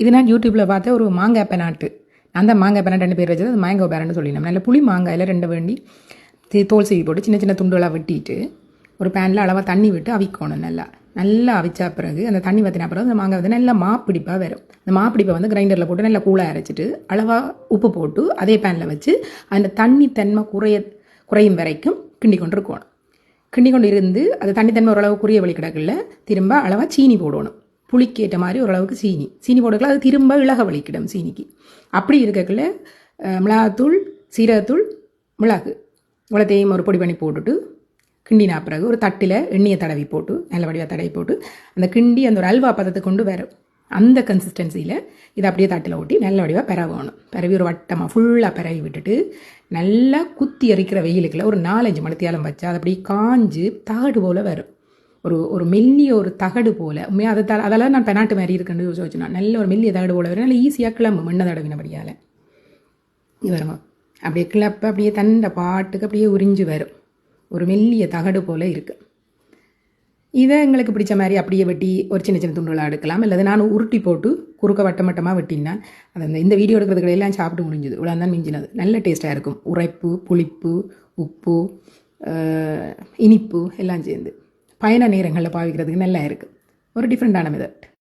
இது நான் யூடியூப்பில் பார்த்த ஒரு மாங்காய் பெனாட்டு. அந்த மாங்காய் பெனாட் 2 பேர் வச்சது அது மேங்கோ பேரன்னு சொல்லினோம். நல்ல புளி மாங்காயில் 2 வேண்டி தோல் சீவி போட்டு சின்ன சின்ன துண்டுகளாக வெட்டிட்டு ஒரு பேனில் அளவாக தண்ணி விட்டு அவிக்கணும். நல்லா அவிச்சா பிறகு அந்த தண்ணி வற்றினா பிறகு அந்த மாங்காய் வந்து நல்லா மாப்பிடிப்பாக வரும். அந்த மாப்பிடிப்பை வந்து கிரைண்டரில் போட்டு நல்லா கூழாக அரைச்சிட்டு அளவாக உப்பு போட்டு அதே பேனில் வச்சு அந்த தண்ணி தன்மை குறையும் வரைக்கும் கிண்டி கொண்டு இருக்கணும். கிண்டி கொண்டு இருந்து அது தண்ணித்தன்மை ஓரளவு குறைய வழி கிடக்குள்ள திரும்ப அளவாக சீனி போடணும். புளிக்கு ஏற்ற மாதிரி ஓரளவுக்கு சீனி போடக்கலாம். அது திரும்ப இலக வலிக்கிடும் சீனிக்கு. அப்படி இருக்கக்குள்ள மிளகாத்தூள், சீரகத்தூள், மிளகு இவ்வளோத்தையும் ஒரு பொடி பண்ணி போட்டுட்டு கிண்டினா பிறகு ஒரு தட்டில் எண்ணெயை தடவி போட்டு நல்ல வடிவாக தடவி போட்டு அந்த கிண்டி அந்த ஒரு அல்வா பதத்தை கொண்டு வரும். அந்த கன்சிஸ்டன்சியில் இதை அப்படியே தட்டில் ஊட்டி நல்ல வடிவாக பரவணும். பரவி ஒரு வட்டமாக ஃபுல்லாக பரவி விட்டுட்டு நல்லா குத்தி எரிக்கிற வெயிலுக்குள்ள ஒரு 4-5 மணித்தியாலம் வச்சா அது அப்படியே காஞ்சு தகடு போல் வரும். ஒரு மெல்லிய ஒரு தகடு போல் உண்மையாக அதெல்லாம் நான் பெனாட்டு மாதிரி இருக்குன்னு யோசிச்சுனா நல்ல ஒரு மெல்லிய தகடு போல் வரும். நல்ல ஈஸியாக கிளம்பு மண்ணை தடவினபடியால் வருமா அப்படியே கிளப்ப அப்படியே தண்டை பாட்டுக்கு அப்படியே உறிஞ்சு வரும். ஒரு மெல்லிய தகடு போல் இருக்குது. இதை எங்களுக்கு பிடிச்ச மாதிரி அப்படியே வெட்டி ஒரு சின்ன சின்ன துண்டுகளாக எடுக்கலாம். இல்லை நான் உருட்டி போட்டு குறுக்க வட்டமட்டமாக வெட்டினா அது இந்த வீடியோ எடுக்கிறதுக்கு எல்லாம் சாப்பிட்டு முடிஞ்சுது. இவ்வளோ தான் மிஞ்சினது. நல்ல டேஸ்ட்டாக இருக்கும். உரைப்பு, புளிப்பு, உப்பு, இனிப்பு எல்லாம் சேர்ந்து பயண நேரங்களில் பாவிக்கிறதுக்கு நல்லா இருக்குது. ஒரு டிஃப்ரெண்ட்டான மெத்தட்.